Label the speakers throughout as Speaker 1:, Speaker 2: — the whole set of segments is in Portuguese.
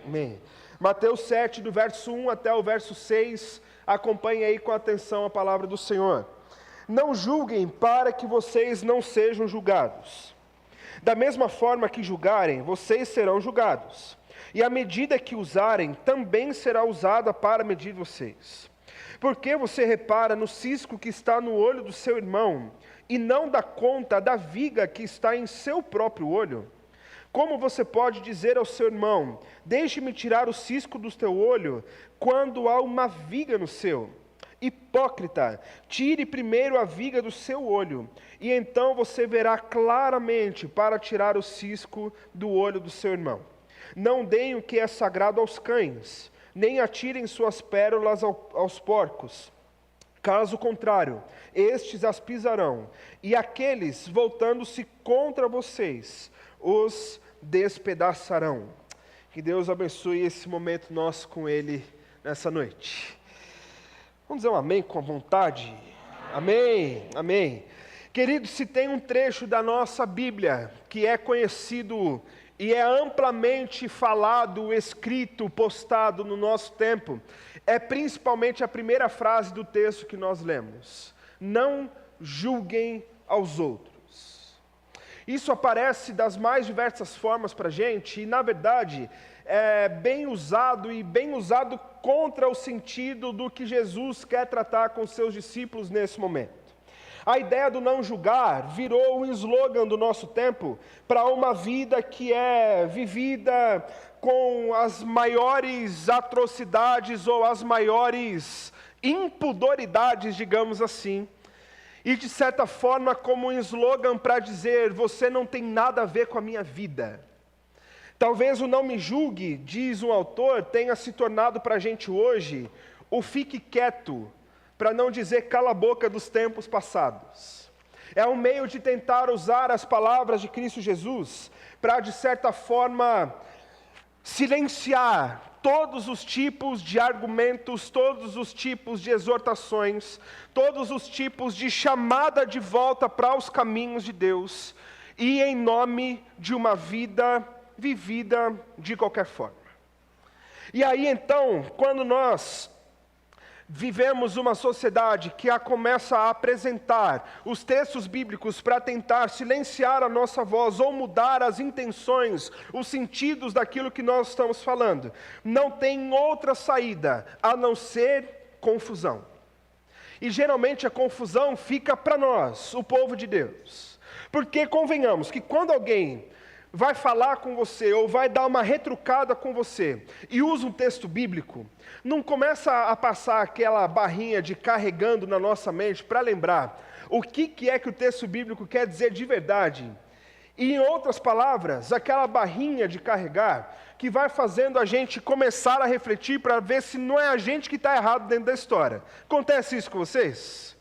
Speaker 1: Amém. Mateus 7, do verso 1 até o verso 6, acompanhe aí com atenção a palavra do Senhor. Não julguem para que vocês não sejam julgados. Da mesma forma que julgarem, vocês serão julgados. E a medida que usarem também será usada para medir vocês. Por que você repara no cisco que está no olho do seu irmão e não dá conta da viga que está em seu próprio olho? Como você pode dizer ao seu irmão, deixe-me tirar o cisco do teu olho, quando há uma viga no seu? Hipócrita, tire primeiro a viga do seu olho, e então você verá claramente para tirar o cisco do olho do seu irmão. Não deem o que é sagrado aos cães, nem atirem suas pérolas aos porcos. Caso contrário, estes as pisarão, e aqueles, voltando-se contra vocês, os despedaçarão. Que Deus abençoe esse momento nosso com Ele nessa noite. Vamos dizer um amém com vontade? Amém, amém. Queridos, se tem um trecho da nossa Bíblia que é conhecido e é amplamente falado, escrito, postado no nosso tempo, é principalmente a primeira frase do texto que nós lemos. Não julguem aos outros. Isso aparece das mais diversas formas para a gente, e na verdade é bem usado contra o sentido do que Jesus quer tratar com seus discípulos nesse momento. A ideia do não julgar virou um slogan do nosso tempo para uma vida que é vivida com as maiores atrocidades ou as maiores impudoridades, digamos assim. E de certa forma como um slogan para dizer, você não tem nada a ver com a minha vida. Talvez o não me julgue, diz um autor, tenha se tornado para a gente hoje o fique quieto, para não dizer cala a boca dos tempos passados. É um meio de tentar usar as palavras de Cristo Jesus para, de certa forma, silenciar todos os tipos de argumentos, todos os tipos de exortações, todos os tipos de chamada de volta para os caminhos de Deus, e em nome de uma vida vivida de qualquer forma. E aí então, quando nós vivemos uma sociedade que começa a apresentar os textos bíblicos para tentar silenciar a nossa voz ou mudar as intenções, os sentidos daquilo que nós estamos falando, não tem outra saída a não ser confusão. E geralmente a confusão fica para nós, o povo de Deus. Porque convenhamos que quando alguém vai falar com você ou vai dar uma retrucada com você e usa um texto bíblico, não começa a passar aquela barrinha de carregando na nossa mente para lembrar o que é que o texto bíblico quer dizer de verdade. E em outras palavras, aquela barrinha de carregar que vai fazendo a gente começar a refletir para ver se não é a gente que está errado dentro da história. Acontece isso com vocês?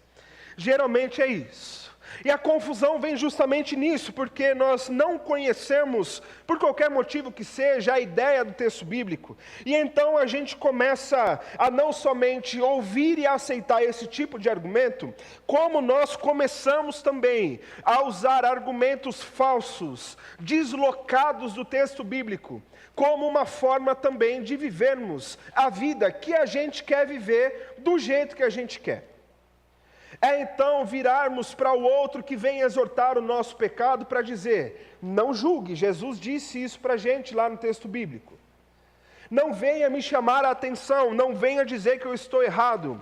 Speaker 1: Geralmente é isso. E a confusão vem justamente nisso, porque nós não conhecemos, por qualquer motivo que seja, a ideia do texto bíblico. E então a gente começa a não somente ouvir e aceitar esse tipo de argumento, como nós começamos também a usar argumentos falsos, deslocados do texto bíblico, como uma forma também de vivermos a vida que a gente quer viver do jeito que a gente quer. É então virarmos para o outro que vem exortar o nosso pecado para dizer, não julgue, Jesus disse isso para a gente lá no texto bíblico. Não venha me chamar a atenção, não venha dizer que eu estou errado.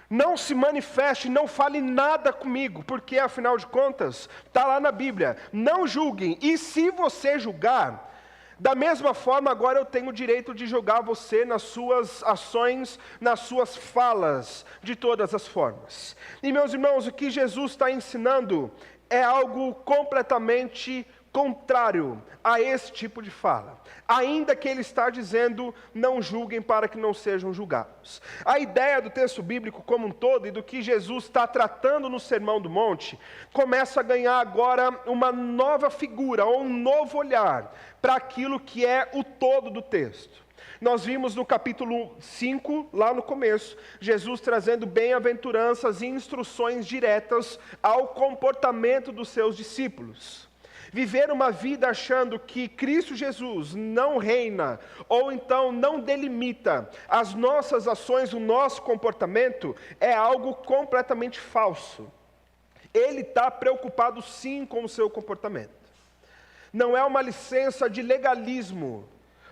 Speaker 1: Não se manifeste, não fale nada comigo, porque afinal de contas, está lá na Bíblia, não julguem, e se você julgar, da mesma forma, agora eu tenho o direito de julgar você nas suas ações, nas suas falas, de todas as formas. E meus irmãos, o que Jesus está ensinando é algo completamente contrário a esse tipo de fala. Ainda que ele está dizendo, não julguem para que não sejam julgados. A ideia do texto bíblico como um todo e do que Jesus está tratando no Sermão do Monte, começa a ganhar agora uma nova figura, ou um novo olhar para aquilo que é o todo do texto. Nós vimos no capítulo 5, lá no começo, Jesus trazendo bem-aventuranças e instruções diretas ao comportamento dos seus discípulos. Viver uma vida achando que Cristo Jesus não reina, ou então não delimita as nossas ações, o nosso comportamento, é algo completamente falso. Ele está preocupado sim com o seu comportamento. Não é uma licença de legalismo,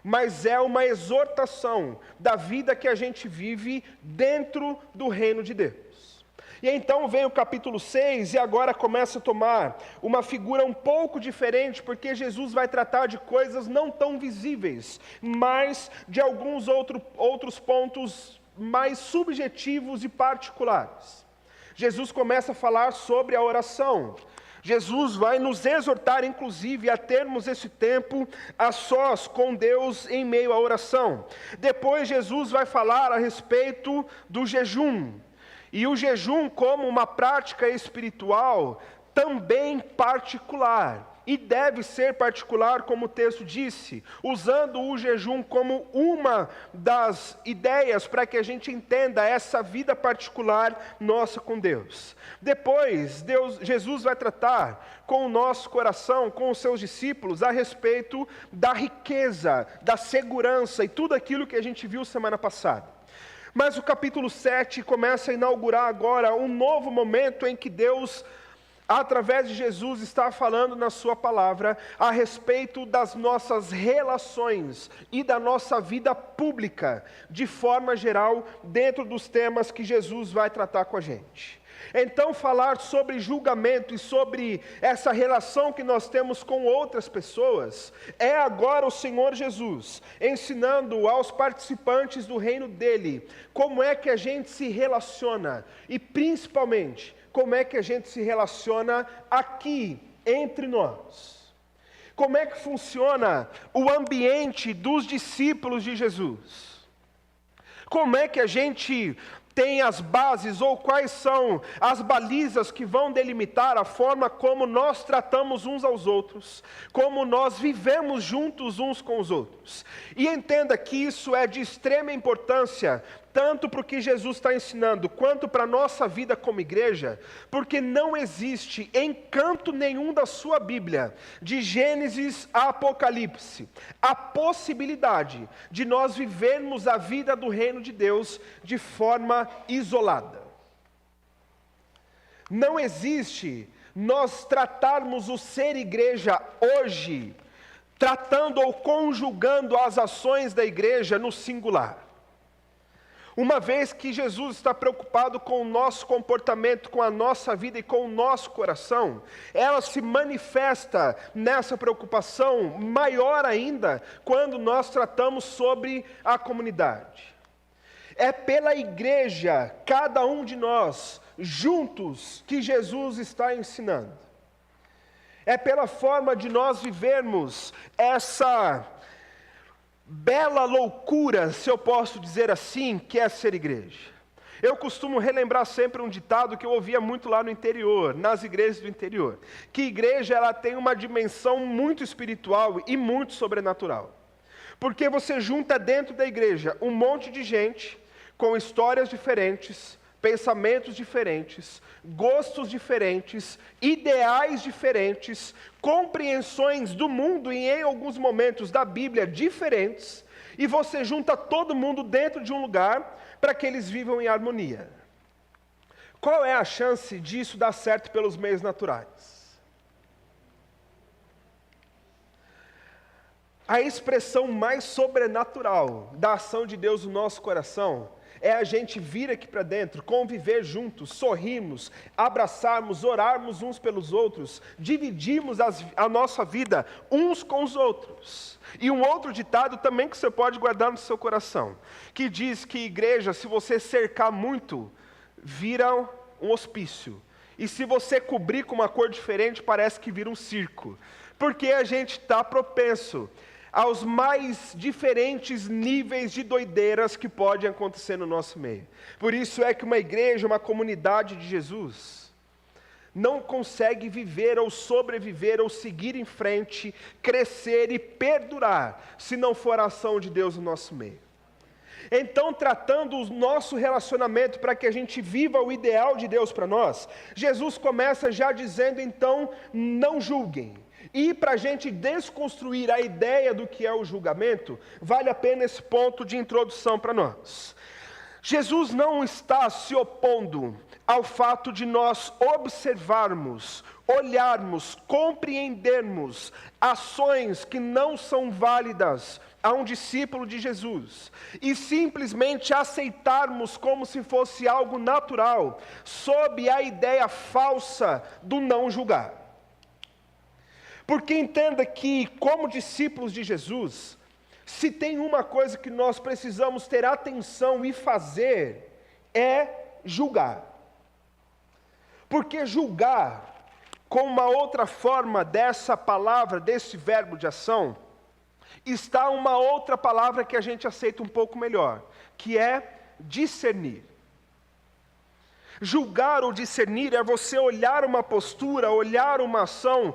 Speaker 1: mas é uma exortação da vida que a gente vive dentro do reino de Deus. E então vem o capítulo 6 e agora começa a tomar uma figura um pouco diferente, porque Jesus vai tratar de coisas não tão visíveis, mas de alguns outros pontos mais subjetivos e particulares. Jesus começa a falar sobre a oração. Jesus vai nos exortar, inclusive, a termos esse tempo a sós com Deus em meio à oração. Depois Jesus vai falar a respeito do jejum. E o jejum como uma prática espiritual também particular. E deve ser particular, como o texto disse, usando o jejum como uma das ideias para que a gente entenda essa vida particular nossa com Deus. Depois, Jesus vai tratar com o nosso coração, com os seus discípulos, a respeito da riqueza, da segurança e tudo aquilo que a gente viu semana passada. Mas o capítulo 7 começa a inaugurar agora um novo momento em que Deus, através de Jesus, está falando na sua palavra a respeito das nossas relações e da nossa vida pública, de forma geral, dentro dos temas que Jesus vai tratar com a gente. Então, falar sobre julgamento e sobre essa relação que nós temos com outras pessoas, é agora o Senhor Jesus ensinando aos participantes do reino dele como é que a gente se relaciona e, principalmente, como é que a gente se relaciona aqui entre nós. Como é que funciona o ambiente dos discípulos de Jesus? Como é que a gente tem as bases ou quais são as balizas que vão delimitar a forma como nós tratamos uns aos outros, como nós vivemos juntos uns com os outros. E entenda que isso é de extrema importância, tanto para o que Jesus está ensinando, quanto para a nossa vida como igreja, porque não existe em canto nenhum da sua Bíblia, de Gênesis a Apocalipse, a possibilidade de nós vivermos a vida do reino de Deus de forma isolada. Não existe nós tratarmos o ser igreja hoje, tratando ou conjugando as ações da igreja no singular. Uma vez que Jesus está preocupado com o nosso comportamento, com a nossa vida e com o nosso coração, ela se manifesta nessa preocupação maior ainda quando nós tratamos sobre a comunidade. É pela igreja, cada um de nós, juntos, que Jesus está ensinando. É pela forma de nós vivermos essa bela loucura, se eu posso dizer assim, que é ser igreja. Eu costumo relembrar sempre um ditado que eu ouvia muito lá no interior, nas igrejas do interior, que igreja ela tem uma dimensão muito espiritual e muito sobrenatural. Porque você junta dentro da igreja um monte de gente com histórias diferentes, pensamentos diferentes, gostos diferentes, ideais diferentes, compreensões do mundo e em alguns momentos da Bíblia diferentes, e você junta todo mundo dentro de um lugar para que eles vivam em harmonia. Qual é a chance disso dar certo pelos meios naturais? A expressão mais sobrenatural da ação de Deus no nosso coração é a gente vir aqui para dentro, conviver juntos, sorrirmos, abraçarmos, orarmos uns pelos outros, dividirmos a nossa vida uns com os outros. E um outro ditado também que você pode guardar no seu coração, que diz que igreja, se você cercar muito, vira um hospício. E se você cobrir com uma cor diferente, parece que vira um circo. Porque a gente está propenso aos mais diferentes níveis de doideiras que podem acontecer no nosso meio. Por isso é que uma igreja, uma comunidade de Jesus, não consegue viver ou sobreviver ou seguir em frente, crescer e perdurar, se não for a ação de Deus no nosso meio. Então, tratando o nosso relacionamento para que a gente viva o ideal de Deus para nós, Jesus começa já dizendo, então, não julguem. E para a gente desconstruir a ideia do que é o julgamento, vale a pena esse ponto de introdução para nós. Jesus não está se opondo ao fato de nós observarmos, olharmos, compreendermos ações que não são válidas a um discípulo de Jesus e simplesmente aceitarmos como se fosse algo natural, sob a ideia falsa do não julgar. Porque entenda que, como discípulos de Jesus, se tem uma coisa que nós precisamos ter atenção e fazer, é julgar. Porque julgar, com uma outra forma dessa palavra, desse verbo de ação, está uma outra palavra que a gente aceita um pouco melhor, que é discernir. Julgar ou discernir é você olhar uma postura, olhar uma ação,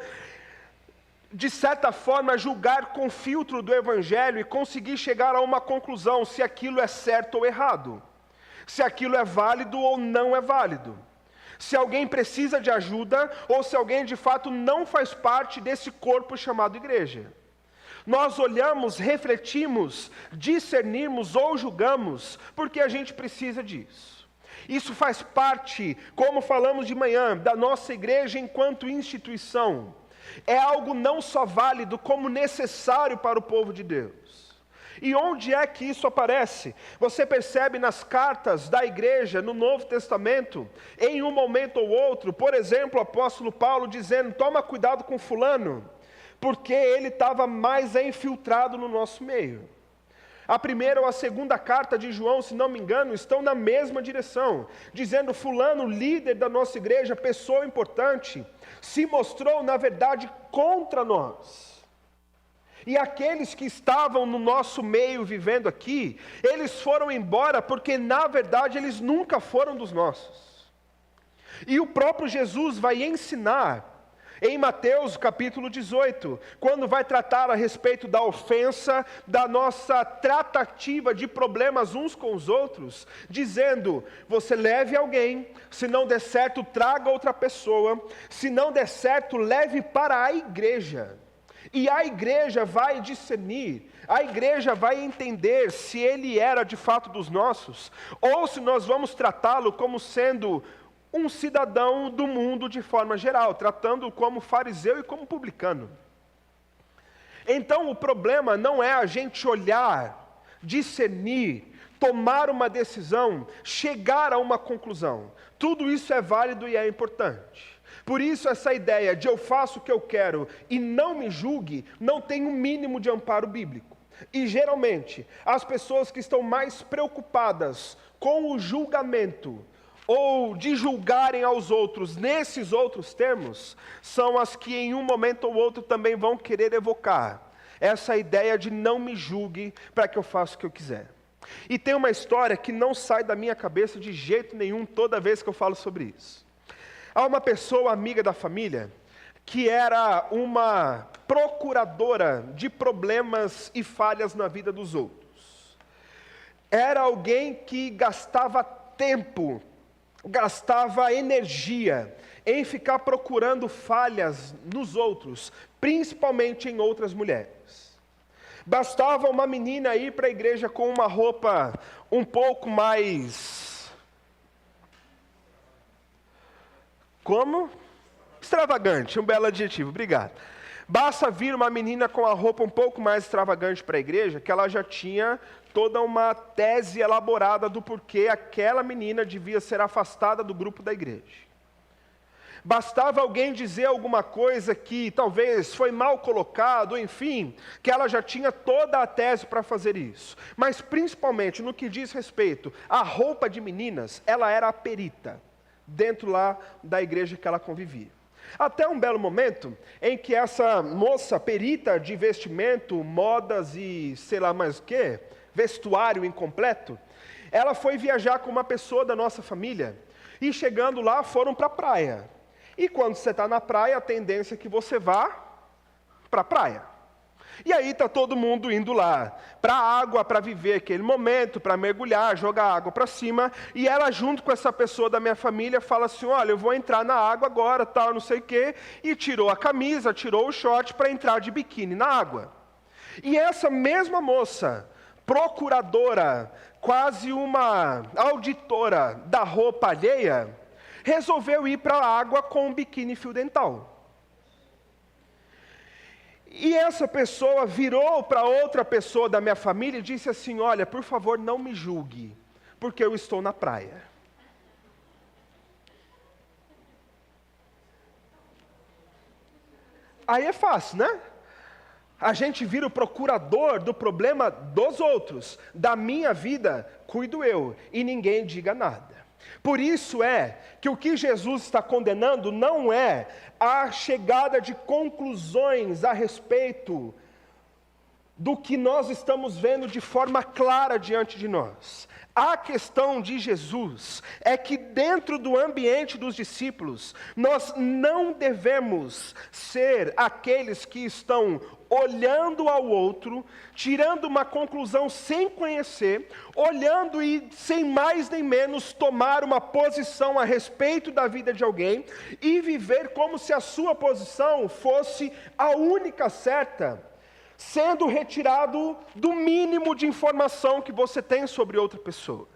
Speaker 1: de certa forma julgar com o filtro do Evangelho e conseguir chegar a uma conclusão, se aquilo é certo ou errado, se aquilo é válido ou não é válido, se alguém precisa de ajuda ou se alguém de fato não faz parte desse corpo chamado igreja. Nós olhamos, refletimos, discernimos ou julgamos porque a gente precisa disso. Isso faz parte, como falamos de manhã, da nossa igreja enquanto instituição. É algo não só válido, como necessário para o povo de Deus. E onde é que isso aparece? Você percebe nas cartas da igreja, no Novo Testamento, em um momento ou outro, por exemplo, o apóstolo Paulo dizendo, toma cuidado com fulano, porque ele estava mais infiltrado no nosso meio. A primeira ou a segunda carta de João, se não me engano, estão na mesma direção, dizendo fulano, líder da nossa igreja, pessoa importante, se mostrou, na verdade, contra nós. E aqueles que estavam no nosso meio vivendo aqui, eles foram embora porque, na verdade, eles nunca foram dos nossos. E o próprio Jesus vai ensinar, em Mateus capítulo 18, quando vai tratar a respeito da ofensa, da nossa tratativa de problemas uns com os outros, dizendo, você leve alguém, se não der certo, traga outra pessoa, se não der certo, leve para a igreja. E a igreja vai discernir, a igreja vai entender se ele era de fato dos nossos, ou se nós vamos tratá-lo como sendo um cidadão do mundo de forma geral, tratando-o como fariseu e como publicano. Então o problema não é a gente olhar, discernir, tomar uma decisão, chegar a uma conclusão. Tudo isso é válido e é importante. Por isso essa ideia de eu faço o que eu quero e não me julgue, não tem um mínimo de amparo bíblico. E geralmente, as pessoas que estão mais preocupadas com o julgamento, ou de julgarem aos outros nesses outros termos, são as que em um momento ou outro também vão querer evocar essa ideia de não me julgue para que eu faça o que eu quiser. E tem uma história que não sai da minha cabeça de jeito nenhum toda vez que eu falo sobre isso. Há uma pessoa amiga da família que era uma procuradora de problemas e falhas na vida dos outros. Era alguém que gastava tempo, gastava energia em ficar procurando falhas nos outros, principalmente em outras mulheres. Bastava uma menina ir para a igreja com uma roupa um pouco mais... Como? Extravagante, um belo adjetivo, obrigado. Basta vir uma menina com a roupa um pouco mais extravagante para a igreja, que ela já tinha toda uma tese elaborada do porquê aquela menina devia ser afastada do grupo da igreja. Bastava alguém dizer alguma coisa que talvez foi mal colocado, enfim, que ela já tinha toda a tese para fazer isso. Mas principalmente no que diz respeito à roupa de meninas, ela era a perita dentro lá da igreja que ela convivia. Até um belo momento em que essa moça perita de vestimento, modas e sei lá mais o que, vestuário incompleto, ela foi viajar com uma pessoa da nossa família e chegando lá foram para a praia. E quando você está na praia, a tendência é que você vá para a praia. E aí está todo mundo indo lá para a água, para viver aquele momento, para mergulhar, jogar água para cima. E ela, junto com essa pessoa da minha família, fala assim: olha, eu vou entrar na água agora, tal, não sei o quê. E tirou a camisa, tirou o short para entrar de biquíni na água. E essa mesma moça, procuradora, quase uma auditora da roupa alheia, resolveu ir para a água com um biquíni fio dental. E essa pessoa virou para outra pessoa da minha família e disse assim: olha, por favor, não me julgue, porque eu estou na praia. Aí é fácil, né? A gente vira o procurador do problema dos outros. Da minha vida, cuido eu, e ninguém diga nada. Por isso é que o que Jesus está condenando não é a chegada de conclusões a respeito do que nós estamos vendo de forma clara diante de nós. A questão de Jesus é que dentro do ambiente dos discípulos, nós não devemos ser aqueles que estão olhando ao outro, tirando uma conclusão sem conhecer, olhando e sem mais nem menos tomar uma posição a respeito da vida de alguém e viver como se a sua posição fosse a única certa, sendo retirado do mínimo de informação que você tem sobre outra pessoa.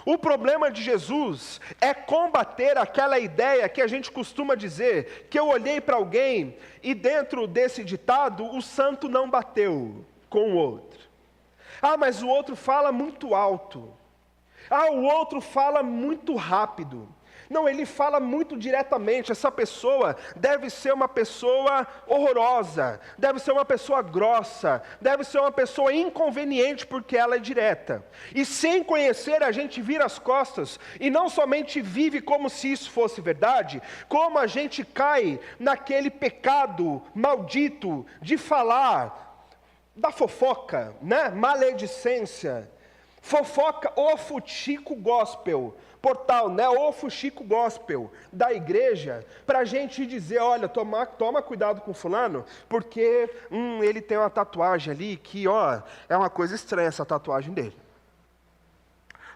Speaker 1: O problema de Jesus é combater aquela ideia que a gente costuma dizer, que eu olhei para alguém e dentro desse ditado, o santo não bateu com o outro. Ah, mas o outro fala muito alto. Ah, o outro fala muito rápido. Não, ele fala muito diretamente. Essa pessoa deve ser uma pessoa horrorosa, deve ser uma pessoa grossa, deve ser uma pessoa inconveniente porque ela é direta. E sem conhecer, a gente vira as costas e não somente vive como se isso fosse verdade, como a gente cai naquele pecado maldito de falar da fofoca, né? Maledicência. Fofoca, o fuxico gospel, portal, né? O fuxico gospel da igreja, para a gente dizer: olha, toma cuidado com fulano, porque ele tem uma tatuagem ali que, ó, é uma coisa estranha essa tatuagem dele.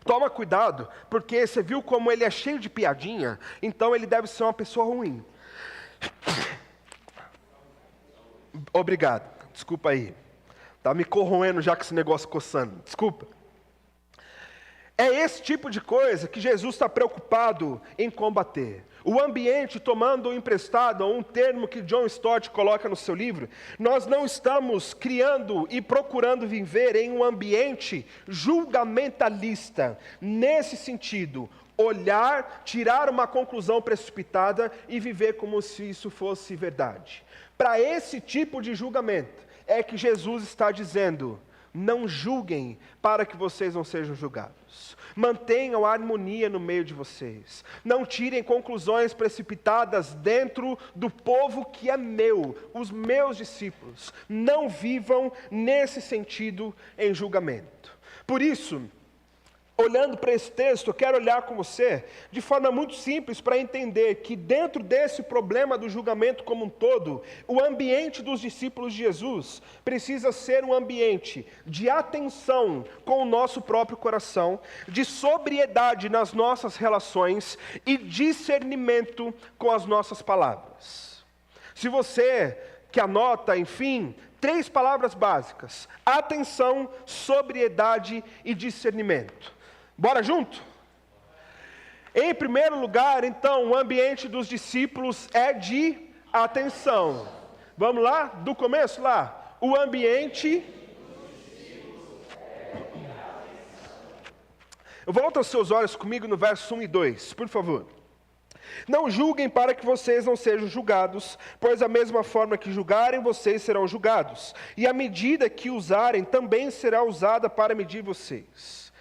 Speaker 1: Toma cuidado, porque você viu como ele é cheio de piadinha, então ele deve ser uma pessoa ruim. Obrigado, desculpa aí. Tá me corroendo já com esse negócio coçando, desculpa. É esse tipo de coisa que Jesus está preocupado em combater. O ambiente, tomando emprestado um termo que John Stott coloca no seu livro, nós não estamos criando e procurando viver em um ambiente julgamentalista. Nesse sentido, olhar, tirar uma conclusão precipitada e viver como se isso fosse verdade. Para esse tipo de julgamento é que Jesus está dizendo: não julguem para que vocês não sejam julgados. Mantenham a harmonia no meio de vocês. Não tirem conclusões precipitadas dentro do povo que é meu, os meus discípulos. Não vivam nesse sentido em julgamento. Por isso, olhando para esse texto, eu quero olhar com você de forma muito simples para entender que dentro desse problema do julgamento como um todo, o ambiente dos discípulos de Jesus precisa ser um ambiente de atenção com o nosso próprio coração, de sobriedade nas nossas relações e discernimento com as nossas palavras. Se você que anota, enfim, 3 palavras básicas: atenção, sobriedade e discernimento. Bora junto? Em primeiro lugar, então, o ambiente dos discípulos é de atenção. Vamos lá? Do começo lá. O ambiente... Volta os seus olhos comigo no verso 1 e 2, por favor. Não julguem para que vocês não sejam julgados, pois da mesma forma que julgarem, vocês serão julgados. E a medida que usarem também será usada para medir vocês.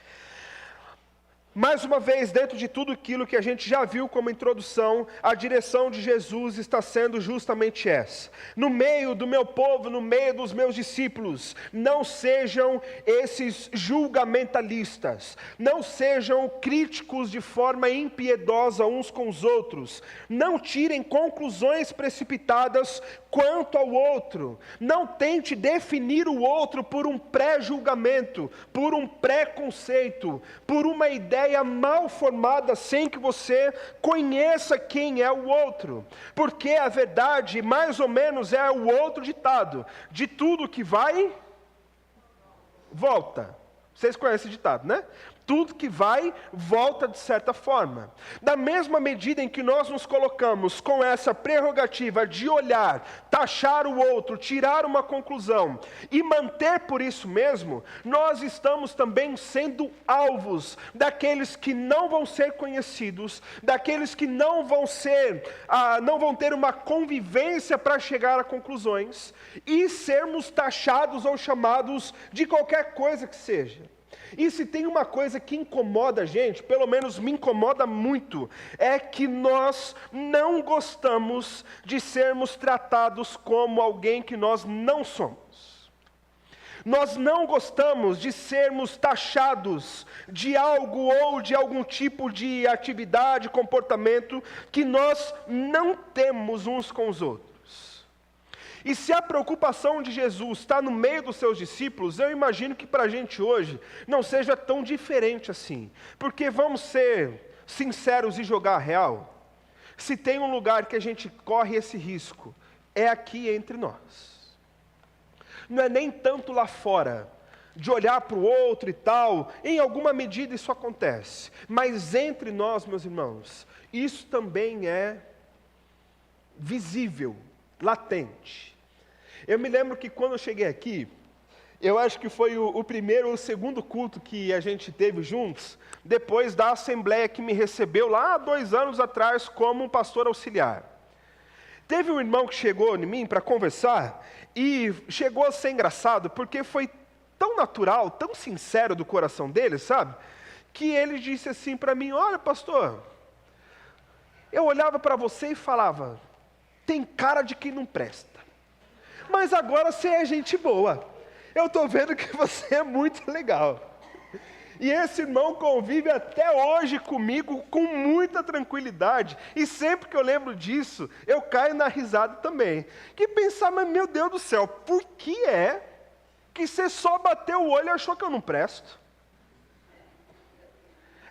Speaker 1: Mais uma vez, dentro de tudo aquilo que a gente já viu como introdução, a direção de Jesus está sendo justamente essa. No meio do meu povo, no meio dos meus discípulos, não sejam esses julgamentalistas, não sejam críticos de forma impiedosa uns com os outros, não tirem conclusões precipitadas quanto ao outro, não tente definir o outro por um pré-julgamento, por um preconceito, por uma ideia mal formada sem que você conheça quem é o outro, porque a verdade mais ou menos é o outro ditado: de tudo que vai, volta. Vocês conhecem esse ditado, né? Tudo que vai, volta de certa forma. Da mesma medida em que nós nos colocamos com essa prerrogativa de olhar, taxar o outro, tirar uma conclusão e manter por isso mesmo, nós estamos também sendo alvos daqueles que não vão ser conhecidos, daqueles que não vão ter uma convivência para chegar a conclusões e sermos taxados ou chamados de qualquer coisa que seja. E se tem uma coisa que incomoda a gente, pelo menos me incomoda muito, é que nós não gostamos de sermos tratados como alguém que nós não somos. Nós não gostamos de sermos taxados de algo ou de algum tipo de atividade, comportamento que nós não temos uns com os outros. E se a preocupação de Jesus está no meio dos seus discípulos, eu imagino que para a gente hoje não seja tão diferente assim. Porque vamos ser sinceros e jogar a real. Se tem um lugar que a gente corre esse risco, é aqui entre nós. Não é nem tanto lá fora, de olhar para o outro e tal, em alguma medida isso acontece. Mas entre nós, meus irmãos, isso também é visível, latente. Eu me lembro que quando eu cheguei aqui, eu acho que foi o primeiro ou o segundo culto que a gente teve juntos, depois da assembleia que me recebeu lá 2 anos atrás como pastor auxiliar. Teve um irmão que chegou em mim para conversar, e chegou a ser engraçado, porque foi tão natural, tão sincero do coração dele, sabe? Que ele disse assim para mim: olha, pastor, eu olhava para você e falava, tem cara de quem não presta. Mas agora você é gente boa. Eu estou vendo que você é muito legal. E esse irmão convive até hoje comigo com muita tranquilidade. E sempre que eu lembro disso, eu caio na risada também. Que pensar, mas meu Deus do céu, por que é que você só bateu o olho e achou que eu não presto?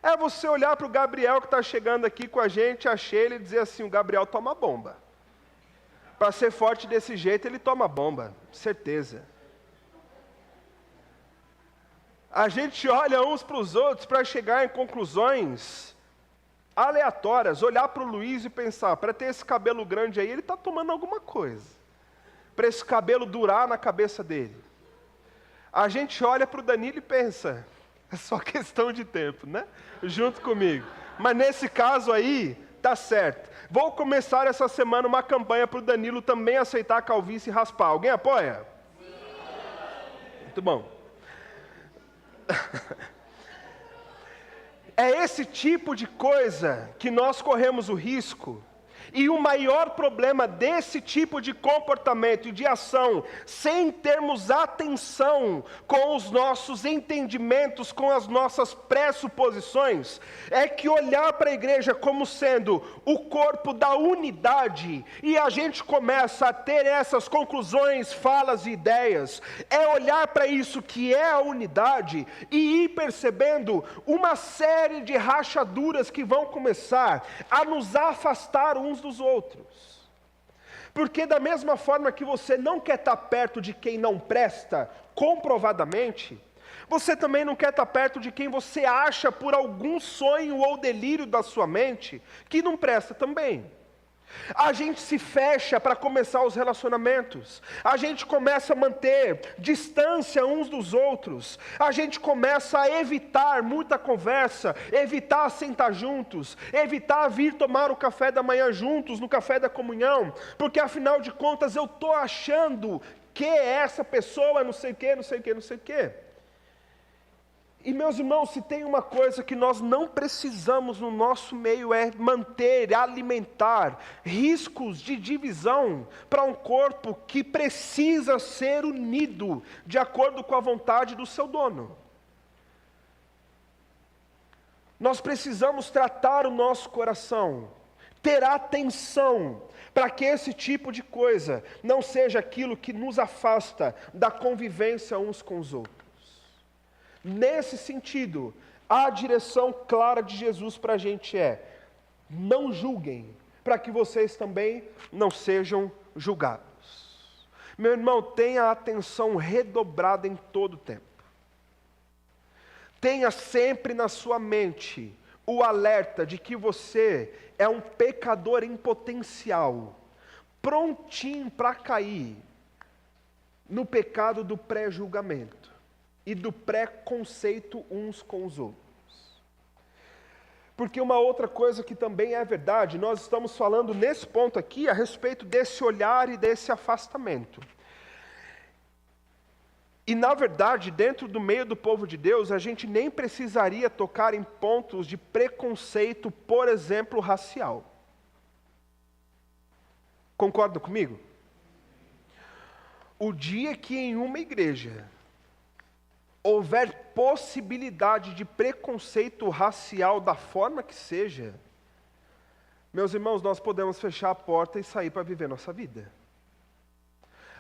Speaker 1: É você olhar para o Gabriel que está chegando aqui com a gente, achei ele e dizer assim: o Gabriel toma bomba. Para ser forte desse jeito, ele toma bomba, certeza. A gente olha uns para os outros para chegar em conclusões aleatórias, olhar para o Luiz e pensar, para ter esse cabelo grande aí, ele está tomando alguma coisa. Para esse cabelo durar na cabeça dele. A gente olha para o Danilo e pensa, é só questão de tempo, né? Junto comigo. Mas nesse caso aí, tá certo. Vou começar essa semana uma campanha para o Danilo também aceitar a calvície e raspar. Alguém apoia? Sim. Muito bom. É esse tipo de coisa que nós corremos o risco. E o maior problema desse tipo de comportamento e de ação, sem termos atenção com os nossos entendimentos, com as nossas pressuposições, é que olhar para a igreja como sendo o corpo da unidade, e a gente começa a ter essas conclusões, falas e ideias, é olhar para isso que é a unidade e ir percebendo uma série de rachaduras que vão começar a nos afastar uns dos outros. Porque da mesma forma que você não quer estar perto de quem não presta, comprovadamente, você também não quer estar perto de quem você acha por algum sonho ou delírio da sua mente que não presta também. A gente se fecha para começar os relacionamentos, a gente começa a manter distância uns dos outros, a gente começa a evitar muita conversa, evitar sentar juntos, evitar vir tomar o café da manhã juntos, no café da comunhão, porque afinal de contas eu estou achando que essa pessoa não sei o que, não sei o que, não sei o que. E meus irmãos, se tem uma coisa que nós não precisamos no nosso meio é manter, alimentar riscos de divisão para um corpo que precisa ser unido de acordo com a vontade do seu dono. Nós precisamos tratar o nosso coração, ter atenção para que esse tipo de coisa não seja aquilo que nos afasta da convivência uns com os outros. Nesse sentido, a direção clara de Jesus para a gente é: não julguem, para que vocês também não sejam julgados. Meu irmão, tenha a atenção redobrada em todo o tempo. Tenha sempre na sua mente o alerta de que você é um pecador em potencial, prontinho para cair no pecado do pré-julgamento e do preconceito uns com os outros. Porque uma outra coisa que também é verdade, nós estamos falando nesse ponto aqui a respeito desse olhar e desse afastamento. E na verdade, dentro do meio do povo de Deus, a gente nem precisaria tocar em pontos de preconceito, por exemplo, racial. Concordam comigo? O dia que em uma igreja houver possibilidade de preconceito racial da forma que seja, meus irmãos, nós podemos fechar a porta e sair para viver nossa vida.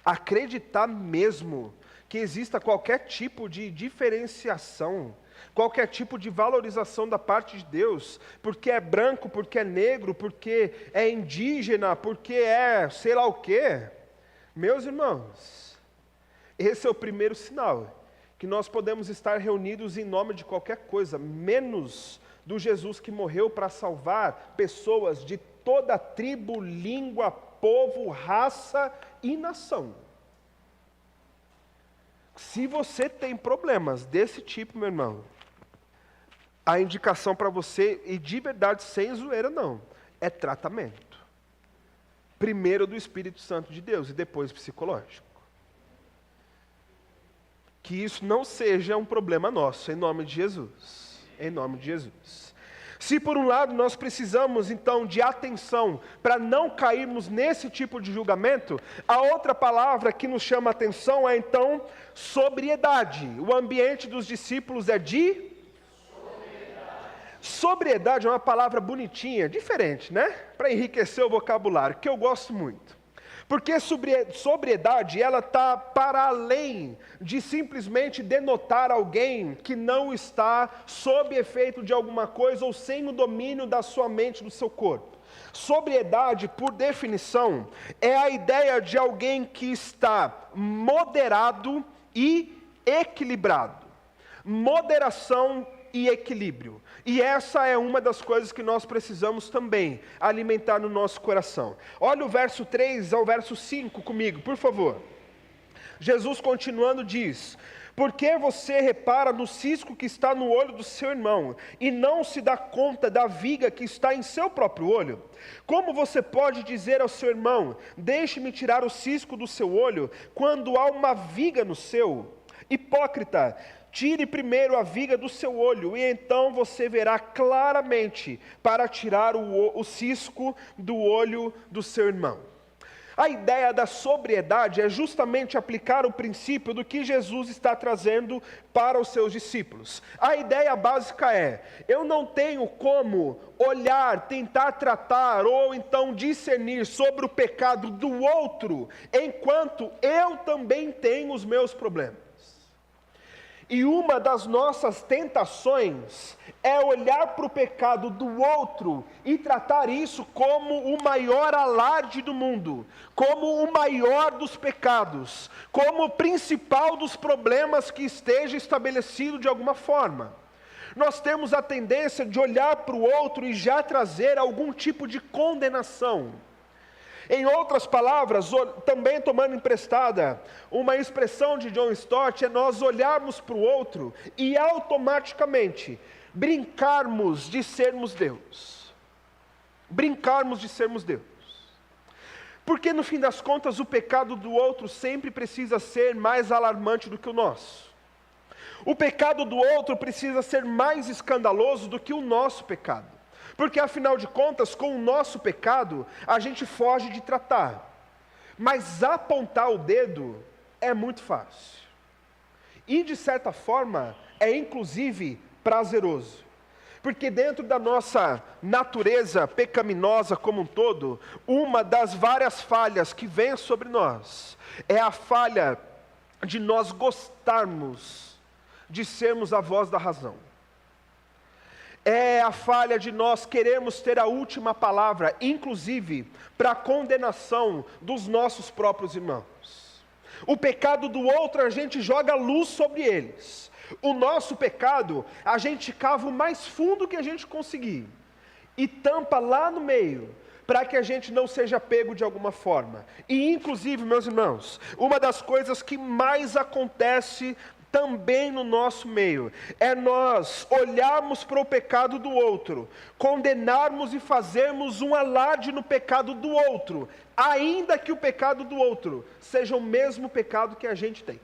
Speaker 1: Acreditar mesmo que exista qualquer tipo de diferenciação, qualquer tipo de valorização da parte de Deus, porque é branco, porque é negro, porque é indígena, porque é sei lá o quê. Meus irmãos, esse é o primeiro sinal que nós podemos estar reunidos em nome de qualquer coisa, menos do Jesus que morreu para salvar pessoas de toda tribo, língua, povo, raça e nação. Se você tem problemas desse tipo, meu irmão, a indicação para você, e de verdade, sem zoeira não, é tratamento. Primeiro do Espírito Santo de Deus e depois psicológico. Que isso não seja um problema nosso, em nome de Jesus. Em nome de Jesus. Se por um lado nós precisamos então de atenção para não cairmos nesse tipo de julgamento, a outra palavra que nos chama a atenção é então sobriedade. O ambiente dos discípulos é de sobriedade. É uma palavra bonitinha, diferente, né? Para enriquecer o vocabulário, que eu gosto muito. Porque sobriedade, ela está para além de simplesmente denotar alguém que não está sob efeito de alguma coisa ou sem o domínio da sua mente, do seu corpo. Sobriedade, por definição, é a ideia de alguém que está moderado e equilibrado. Moderação e equilíbrio. E essa é uma das coisas que nós precisamos também alimentar no nosso coração. Olha o verso 3 ao verso 5 comigo, por favor. Jesus continuando diz: por que você repara no cisco que está no olho do seu irmão e não se dá conta da viga que está em seu próprio olho? Como você pode dizer ao seu irmão: deixe-me tirar o cisco do seu olho, quando há uma viga no seu? Hipócrita, tire primeiro a viga do seu olho, e então você verá claramente para tirar o cisco do olho do seu irmão. A ideia da sobriedade é justamente aplicar o princípio do que Jesus está trazendo para os seus discípulos. A ideia básica é: eu não tenho como olhar, tentar tratar ou então discernir sobre o pecado do outro, enquanto eu também tenho os meus problemas. E uma das nossas tentações é olhar para o pecado do outro e tratar isso como o maior alarde do mundo, como o maior dos pecados, como o principal dos problemas que esteja estabelecido de alguma forma. Nós temos a tendência de olhar para o outro e já trazer algum tipo de condenação. Em outras palavras, também tomando emprestada uma expressão de John Stott, é nós olharmos para o outro e automaticamente brincarmos de sermos Deus. Brincarmos de sermos Deus. Porque no fim das contas o pecado do outro sempre precisa ser mais alarmante do que o nosso. O pecado do outro precisa ser mais escandaloso do que o nosso pecado. Porque afinal de contas, com o nosso pecado, a gente foge de tratar. Mas apontar o dedo é muito fácil. E de certa forma, é inclusive prazeroso. Porque dentro da nossa natureza pecaminosa como um todo, uma das várias falhas que vem sobre nós, é a falha de nós gostarmos de sermos a voz da razão. É a falha de nós queremos ter a última palavra, inclusive para a condenação dos nossos próprios irmãos. O pecado do outro a gente joga luz sobre eles. O nosso pecado, a gente cava o mais fundo que a gente conseguir e tampa lá no meio, para que a gente não seja pego de alguma forma. E inclusive, meus irmãos, uma das coisas que mais acontece também no nosso meio, é nós olharmos para o pecado do outro, condenarmos e fazermos um alarde no pecado do outro, ainda que o pecado do outro seja o mesmo pecado que a gente tem.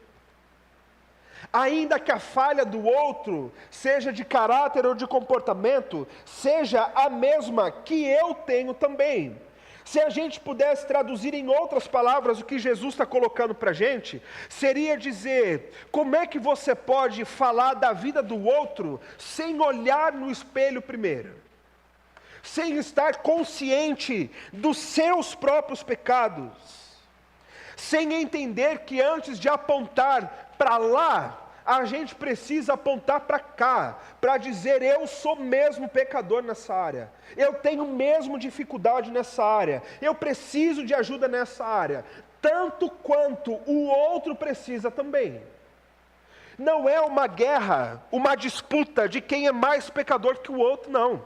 Speaker 1: Ainda que a falha do outro, seja de caráter ou de comportamento, seja a mesma que eu tenho também. Se a gente pudesse traduzir em outras palavras o que Jesus está colocando para a gente, seria dizer, como é que você pode falar da vida do outro, sem olhar no espelho primeiro? Sem estar consciente dos seus próprios pecados? Sem entender que antes de apontar para lá, a gente precisa apontar para cá, para dizer, eu sou mesmo pecador nessa área, eu tenho mesmo dificuldade nessa área, eu preciso de ajuda nessa área, tanto quanto o outro precisa também. Não é uma guerra, uma disputa de quem é mais pecador que o outro, não.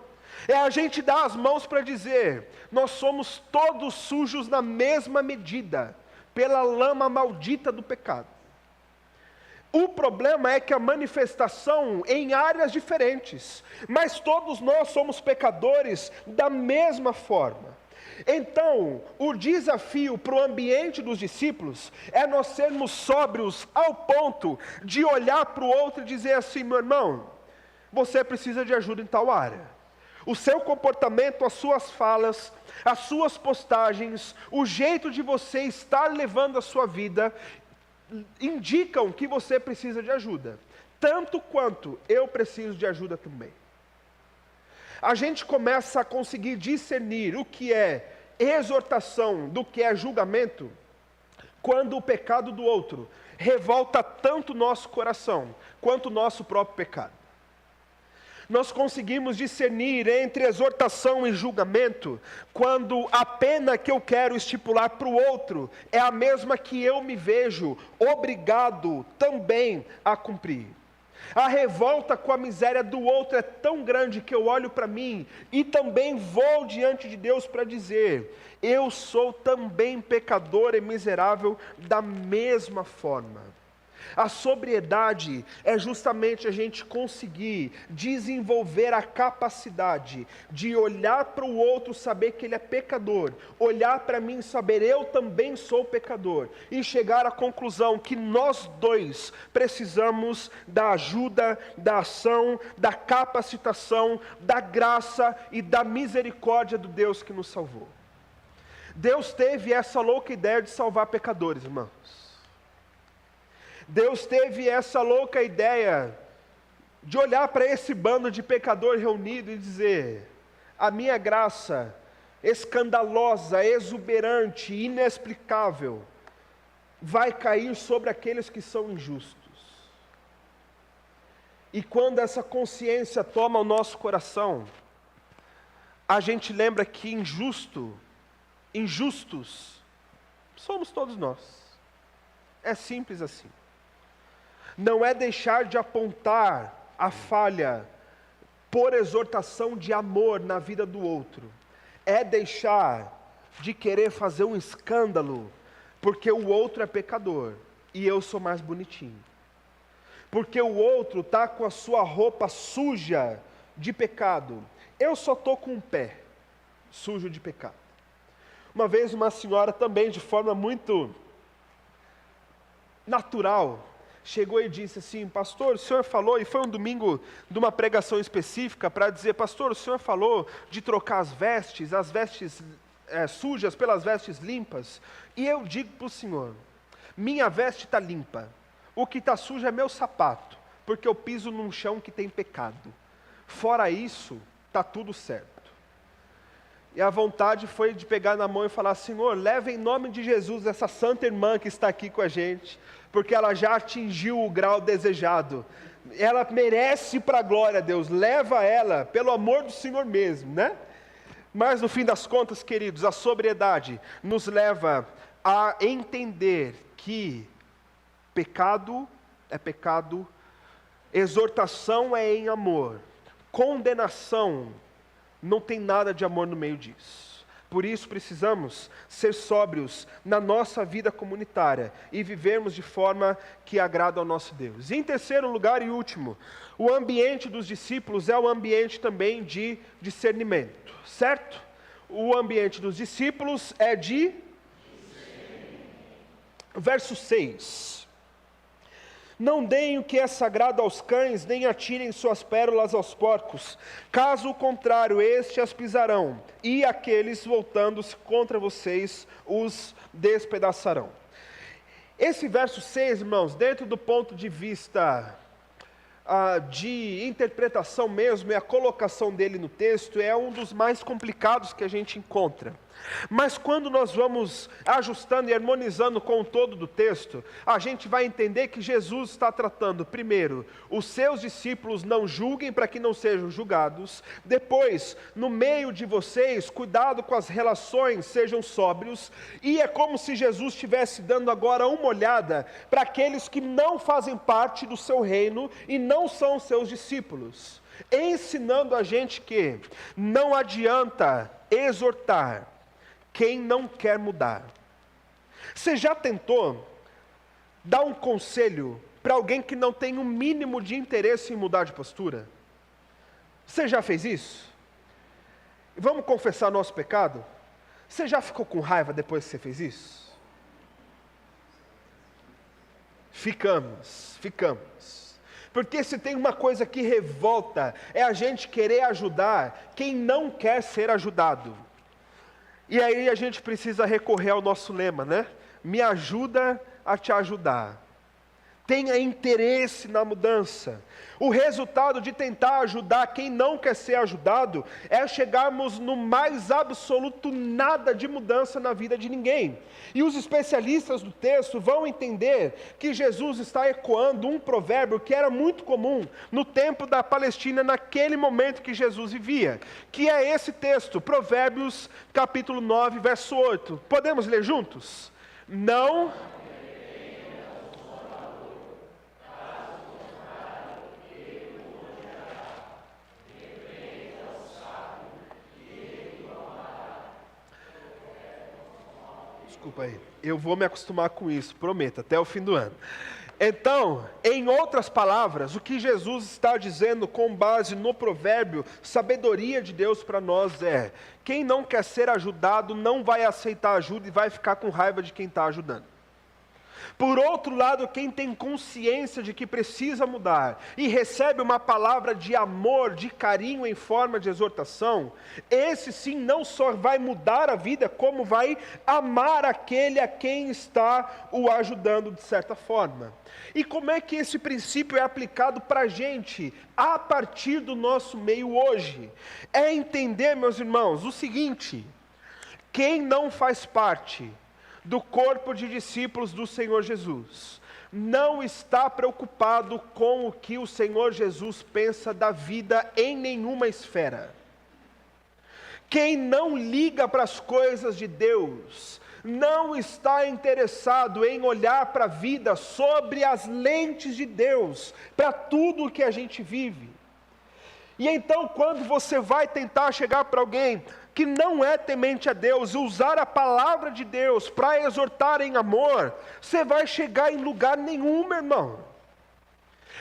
Speaker 1: É a gente dar as mãos para dizer, nós somos todos sujos na mesma medida, pela lama maldita do pecado. O problema é que a manifestação em áreas diferentes, mas todos nós somos pecadores da mesma forma. Então, o desafio para o ambiente dos discípulos é nós sermos sóbrios ao ponto de olhar para o outro e dizer assim, meu irmão, você precisa de ajuda em tal área. O seu comportamento, as suas falas, as suas postagens, o jeito de você estar levando a sua vida, indicam que você precisa de ajuda, tanto quanto eu preciso de ajuda também. A gente começa a conseguir discernir o que é exortação do que é julgamento, quando o pecado do outro revolta tanto o nosso coração, quanto o nosso próprio pecado. Nós conseguimos discernir entre exortação e julgamento, quando a pena que eu quero estipular para o outro é a mesma que eu me vejo obrigado também a cumprir. A revolta com a miséria do outro é tão grande que eu olho para mim e também vou diante de Deus para dizer, eu sou também pecador e miserável da mesma forma. A sobriedade é justamente a gente conseguir desenvolver a capacidade de olhar para o outro, saber que ele é pecador, olhar para mim e saber eu também sou pecador, e chegar à conclusão que nós dois precisamos da ajuda, da ação, da capacitação, da graça e da misericórdia do Deus que nos salvou. Deus teve essa louca ideia de salvar pecadores, irmãos. Deus teve essa louca ideia de olhar para esse bando de pecador reunido e dizer, a minha graça escandalosa, exuberante, inexplicável, vai cair sobre aqueles que são injustos. E quando essa consciência toma o nosso coração, a gente lembra que injustos, somos todos nós. É simples assim. Não é deixar de apontar a falha por exortação de amor na vida do outro. É deixar de querer fazer um escândalo, porque o outro é pecador e eu sou mais bonitinho. Porque o outro está com a sua roupa suja de pecado. Eu só estou com o pé sujo de pecado. Uma vez uma senhora também, de forma muito natural, chegou e disse assim: pastor, o senhor falou, e foi um domingo de uma pregação específica para dizer: pastor, o senhor falou de trocar as vestes sujas pelas vestes limpas, e eu digo para o senhor, minha veste está limpa, o que está sujo é meu sapato, porque eu piso num chão que tem pecado, fora isso, está tudo certo. E a vontade foi de pegar na mão e falar: Senhor, leva em nome de Jesus essa santa irmã que está aqui com a gente, porque ela já atingiu o grau desejado, ela merece para a glória a Deus, leva ela, pelo amor do Senhor mesmo, né? Mas no fim das contas, queridos, a sobriedade nos leva a entender que pecado é pecado, exortação é em amor, condenação não tem nada de amor no meio disso. Por isso precisamos ser sóbrios na nossa vida comunitária e vivermos de forma que agrada ao nosso Deus. E em terceiro lugar e último, o ambiente dos discípulos é o ambiente também de discernimento, certo? O ambiente dos discípulos é de... Verso 6. Não deem o que é sagrado aos cães, nem atirem suas pérolas aos porcos. Caso contrário, estes as pisarão, e aqueles, voltando-se contra vocês, os despedaçarão. Esse verso 6, irmãos, dentro do ponto de vista de interpretação mesmo, e a colocação dele no texto, é um dos mais complicados que a gente encontra. Mas quando nós vamos ajustando e harmonizando com o todo do texto, a gente vai entender que Jesus está tratando, primeiro, os seus discípulos não julguem para que não sejam julgados. Depois, no meio de vocês, cuidado com as relações, sejam sóbrios. E é como se Jesus estivesse dando agora uma olhada para aqueles que não fazem parte do seu reino e não são seus discípulos, ensinando a gente que não adianta exortar quem não quer mudar. Você já tentou dar um conselho para alguém que não tem o mínimo de interesse em mudar de postura? Você já fez isso? Vamos confessar nosso pecado? Você já ficou com raiva depois que você fez isso? Ficamos. Porque se tem uma coisa que revolta, é a gente querer ajudar quem não quer ser ajudado. E aí a gente precisa recorrer ao nosso lema, né? Me ajuda a te ajudar. Tenha interesse na mudança. O resultado de tentar ajudar quem não quer ser ajudado é chegarmos no mais absoluto nada de mudança na vida de ninguém. E os especialistas do texto vão entender que Jesus está ecoando um provérbio que era muito comum no tempo da Palestina, naquele momento que Jesus vivia, que é esse texto, Provérbios capítulo 9, verso 8. Podemos ler juntos? Não... Desculpa aí, eu vou me acostumar com isso, prometo, até o fim do ano. Então, em outras palavras, o que Jesus está dizendo com base no provérbio, sabedoria de Deus para nós é: quem não quer ser ajudado não vai aceitar ajuda e vai ficar com raiva de quem está ajudando. Por outro lado, quem tem consciência de que precisa mudar e recebe uma palavra de amor, de carinho em forma de exortação, esse sim não só vai mudar a vida, como vai amar aquele a quem está o ajudando de certa forma. E como é que esse princípio é aplicado para a gente, a partir do nosso meio hoje? É entender, meus irmãos, o seguinte: quem não faz parte do corpo de discípulos do Senhor Jesus não está preocupado com o que o Senhor Jesus pensa da vida em nenhuma esfera. Quem não liga para as coisas de Deus não está interessado em olhar para a vida sobre as lentes de Deus, para tudo o que a gente vive. E então, quando você vai tentar chegar para alguém que não é temente a Deus e usar a palavra de Deus para exortar em amor, você vai chegar em lugar nenhum, meu irmão.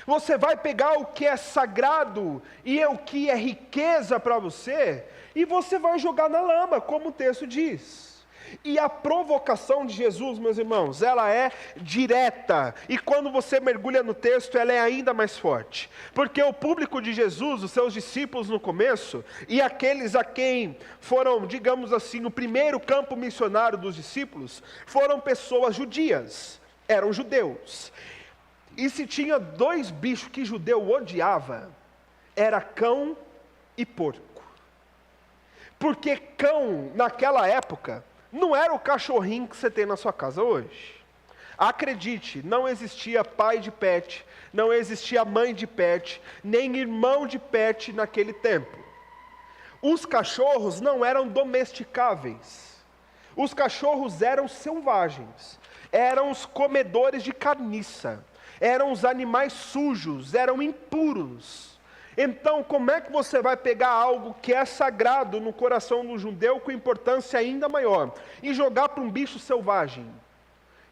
Speaker 1: Você vai pegar o que é sagrado e o que é riqueza para você, e você vai jogar na lama, como o texto diz. E a provocação de Jesus, meus irmãos, ela é direta. E quando você mergulha no texto, ela é ainda mais forte. Porque o público de Jesus, os seus discípulos no começo, e aqueles a quem foram, digamos assim, o primeiro campo missionário dos discípulos, foram pessoas judias, eram judeus. E se tinha dois bichos que judeu odiava, era cão e porco. Porque cão, naquela época, não era o cachorrinho que você tem na sua casa hoje. Acredite, não existia pai de pet, não existia mãe de pet, nem irmão de pet naquele tempo. Os cachorros não eram domesticáveis. Os cachorros eram selvagens, eram os comedores de carniça, eram os animais sujos, eram impuros. Então, como é que você vai pegar algo que é sagrado no coração do judeu, com importância ainda maior, e jogar para um bicho selvagem?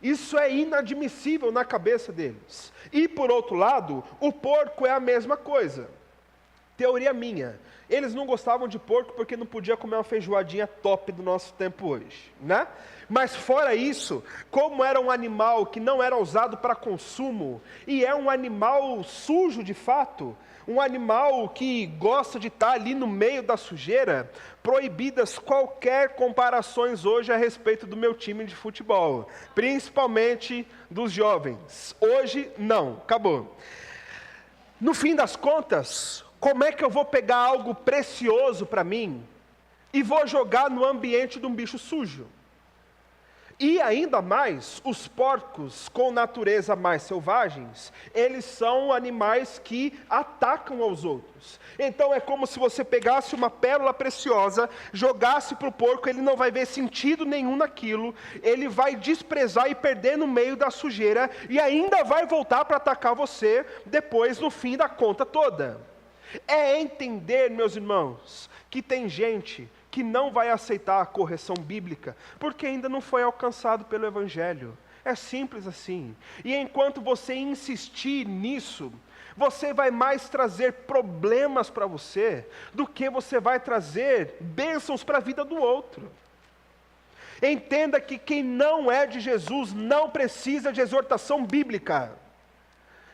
Speaker 1: Isso é inadmissível na cabeça deles. E por outro lado, o porco é a mesma coisa. Teoria minha, eles não gostavam de porco porque não podia comer uma feijoadinha top do nosso tempo hoje, né? Mas fora isso, como era um animal que não era usado para consumo, e é um animal sujo de fato, um animal que gosta de estar ali no meio da sujeira, proibidas qualquer comparações hoje a respeito do meu time de futebol, principalmente dos jovens. Hoje, não, acabou. No fim das contas, como é que eu vou pegar algo precioso para mim e vou jogar no ambiente de um bicho sujo? E ainda mais, os porcos com natureza mais selvagens, eles são animais que atacam aos outros. Então é como se você pegasse uma pérola preciosa, jogasse para o porco, ele não vai ver sentido nenhum naquilo, ele vai desprezar e perder no meio da sujeira, e ainda vai voltar para atacar você depois no fim da conta toda. É entender, meus irmãos, que tem gente que não vai aceitar a correção bíblica, porque ainda não foi alcançado pelo Evangelho. É simples assim. E enquanto você insistir nisso, você vai mais trazer problemas para você, do que você vai trazer bênçãos para a vida do outro. Entenda que quem não é de Jesus não precisa de exortação bíblica.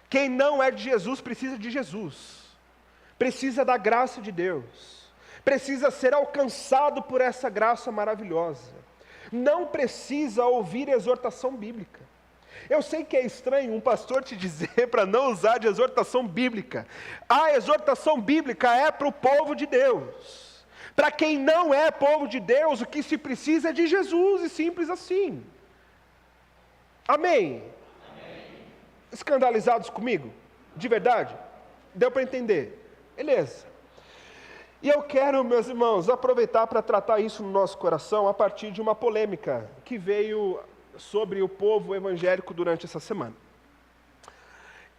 Speaker 1: Quem não é de Jesus precisa de Jesus. Precisa da graça de Deus. Precisa ser alcançado por essa graça maravilhosa. Não precisa ouvir exortação bíblica. Eu sei que é estranho um pastor te dizer para não usar de exortação bíblica. A exortação bíblica é para o povo de Deus. Para quem não é povo de Deus, o que se precisa é de Jesus, e simples assim. Amém? Amém. Escandalizados comigo? De verdade? Deu para entender? Beleza. E eu quero, meus irmãos, aproveitar para tratar isso no nosso coração a partir de uma polêmica que veio sobre o povo evangélico durante essa semana.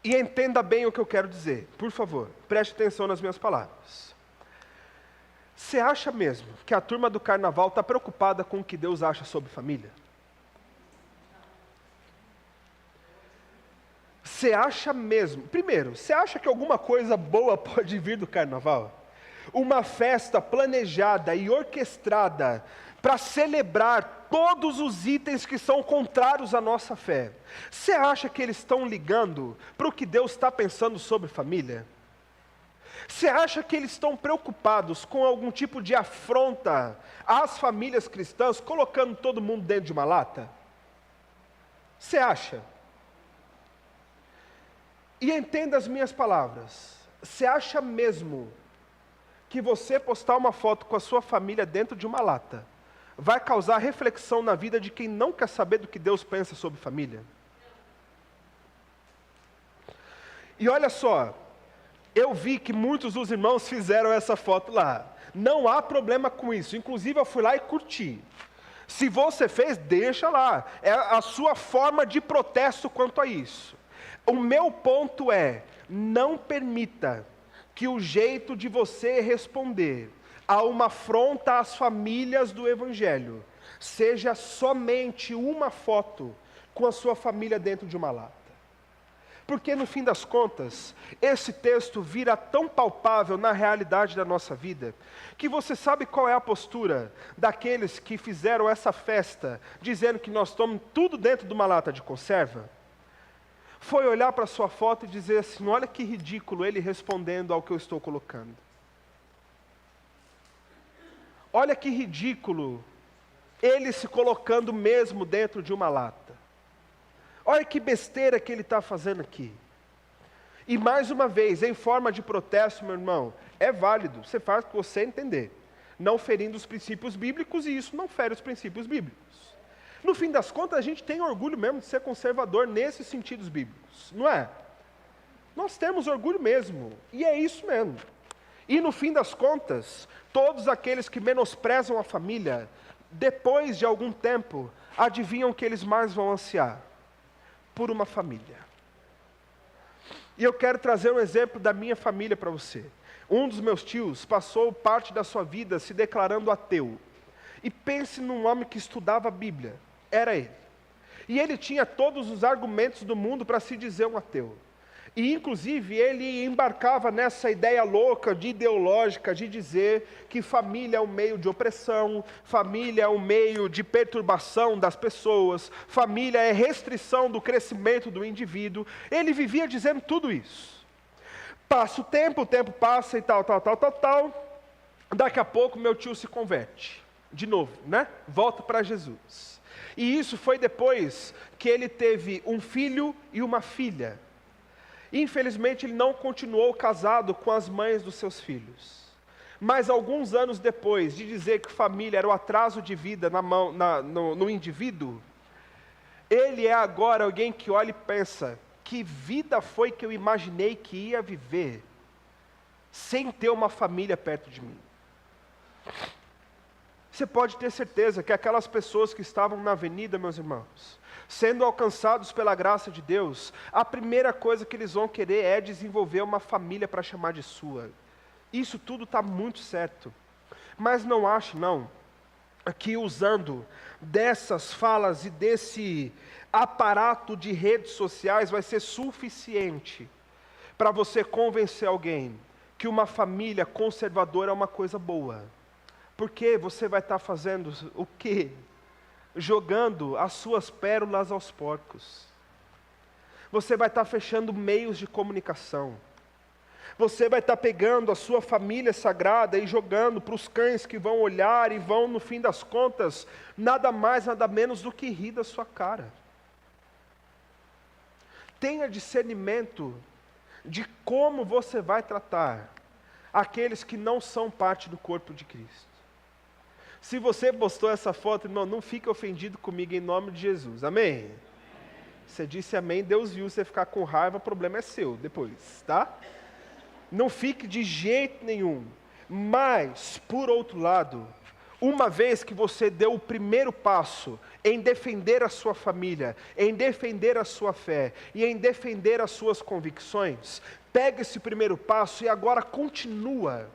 Speaker 1: E entenda bem o que eu quero dizer, por favor, preste atenção nas minhas palavras. Você acha mesmo que a turma do carnaval está preocupada com o que Deus acha sobre família? Você acha mesmo? Primeiro, você acha que alguma coisa boa pode vir do carnaval? Uma festa planejada e orquestrada para celebrar todos os itens que são contrários à nossa fé. Você acha que eles estão ligando para o que Deus está pensando sobre família? Você acha que eles estão preocupados com algum tipo de afronta às famílias cristãs, colocando todo mundo dentro de uma lata? Você acha? E entenda as minhas palavras. Você acha mesmo que você postar uma foto com a sua família dentro de uma lata vai causar reflexão na vida de quem não quer saber do que Deus pensa sobre família? E olha só, eu vi que muitos dos irmãos fizeram essa foto lá. Não há problema com isso, inclusive eu fui lá e curti. Se você fez, deixa lá, é a sua forma de protesto quanto a isso. O meu ponto é, não permita que o jeito de você responder a uma afronta às famílias do Evangelho seja somente uma foto com a sua família dentro de uma lata. Porque no fim das contas, esse texto vira tão palpável na realidade da nossa vida, que você sabe qual é a postura daqueles que fizeram essa festa, dizendo que nós tomamos tudo dentro de uma lata de conserva? Foi olhar para a sua foto e dizer assim, olha que ridículo ele respondendo ao que eu estou colocando. Olha que ridículo ele se colocando mesmo dentro de uma lata. Olha que besteira que ele está fazendo aqui. E mais uma vez, em forma de protesto, meu irmão, é válido, você faz o que você entender, não ferindo os princípios bíblicos, e isso não fere os princípios bíblicos. No fim das contas, a gente tem orgulho mesmo de ser conservador nesses sentidos bíblicos, não é? Nós temos orgulho mesmo, e é isso mesmo. E no fim das contas, todos aqueles que menosprezam a família, depois de algum tempo, adivinham o que eles mais vão ansiar? Por uma família. E eu quero trazer um exemplo da minha família para você. Um dos meus tios passou parte da sua vida se declarando ateu. E pense num homem que estudava a Bíblia. Era ele. E ele tinha todos os argumentos do mundo para se dizer um ateu. E inclusive ele embarcava nessa ideia louca, ideológica, de dizer que família é um meio de opressão, família é um meio de perturbação das pessoas, família é restrição do crescimento do indivíduo. Ele vivia dizendo tudo isso. Passa o tempo passa e tal. Daqui a pouco meu tio se converte. De novo, né? Volta para Jesus. E isso foi depois que ele teve um filho e uma filha. Infelizmente, ele não continuou casado com as mães dos seus filhos. Mas alguns anos depois de dizer que família era o atraso de vida no indivíduo, ele é agora alguém que olha e pensa, que vida foi que eu imaginei que ia viver sem ter uma família perto de mim? Você pode ter certeza que aquelas pessoas que estavam na avenida, meus irmãos, sendo alcançados pela graça de Deus, a primeira coisa que eles vão querer é desenvolver uma família para chamar de sua. Isso tudo está muito certo. Mas não ache, não, que usando dessas falas e desse aparato de redes sociais vai ser suficiente para você convencer alguém que uma família conservadora é uma coisa boa. Porque você vai estar fazendo o quê? Jogando as suas pérolas aos porcos. Você vai estar fechando meios de comunicação. Você vai estar pegando a sua família sagrada e jogando para os cães que vão olhar e vão, no fim das contas, nada mais, nada menos do que rir da sua cara. Tenha discernimento de como você vai tratar aqueles que não são parte do corpo de Cristo. Se você postou essa foto, irmão, não fique ofendido comigo em nome de Jesus, amém? Você disse amém, Deus viu, você ficar com raiva, o problema é seu depois, tá? Não fique de jeito nenhum. Mas, por outro lado, uma vez que você deu o primeiro passo em defender a sua família, em defender a sua fé e em defender as suas convicções, pega esse primeiro passo e agora continua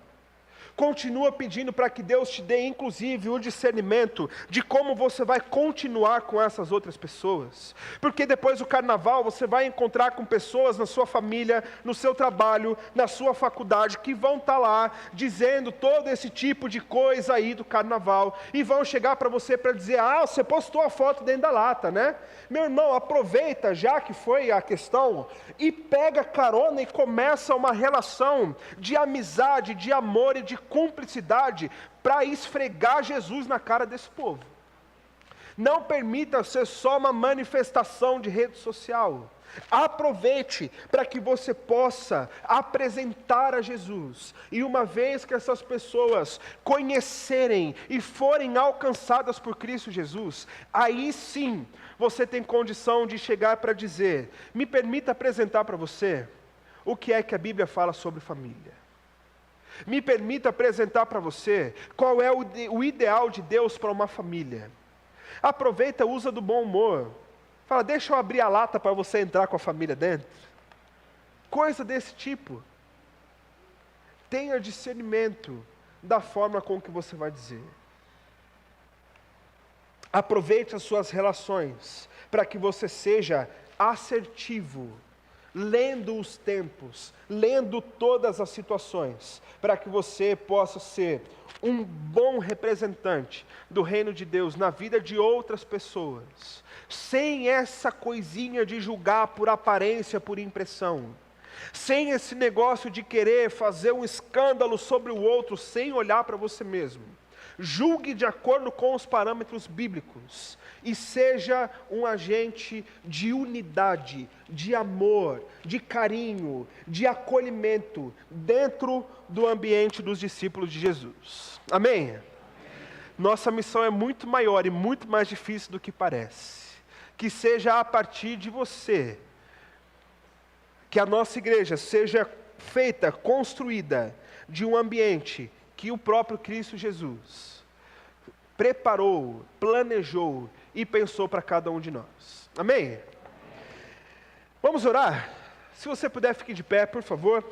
Speaker 1: pedindo para que Deus te dê, inclusive, o discernimento de como você vai continuar com essas outras pessoas. Porque depois do carnaval, você vai encontrar com pessoas na sua família, no seu trabalho, na sua faculdade, que vão estar lá, dizendo todo esse tipo de coisa aí do carnaval, e vão chegar para você para dizer, você postou a foto dentro da lata, né? Meu irmão, aproveita, já que foi a questão, e pega carona e começa uma relação de amizade, de amor e de cumplicidade para esfregar Jesus na cara desse povo. Não permita ser só uma manifestação de rede social. Aproveite para que você possa apresentar a Jesus. E uma vez que essas pessoas conhecerem e forem alcançadas por Cristo Jesus, aí sim você tem condição de chegar para dizer: me permita apresentar para você o que é que a Bíblia fala sobre família. Me permita apresentar para você qual é o ideal de Deus para uma família. Aproveita, usa do bom humor. Fala, deixa eu abrir a lata para você entrar com a família dentro. Coisa desse tipo. Tenha discernimento da forma com que você vai dizer. Aproveite as suas relações para que você seja assertivo lendo os tempos, lendo todas as situações, para que você possa ser um bom representante do reino de Deus na vida de outras pessoas, sem essa coisinha de julgar por aparência, por impressão, sem esse negócio de querer fazer um escândalo sobre o outro, sem olhar para você mesmo. Julgue de acordo com os parâmetros bíblicos e seja um agente de unidade, de amor, de carinho, de acolhimento dentro do ambiente dos discípulos de Jesus. Amém? Nossa missão é muito maior e muito mais difícil do que parece. Que seja a partir de você, que a nossa igreja seja feita, construída de um ambiente que o próprio Cristo Jesus preparou, planejou e pensou para cada um de nós. Amém? Vamos orar? Se você puder, fique de pé, por favor.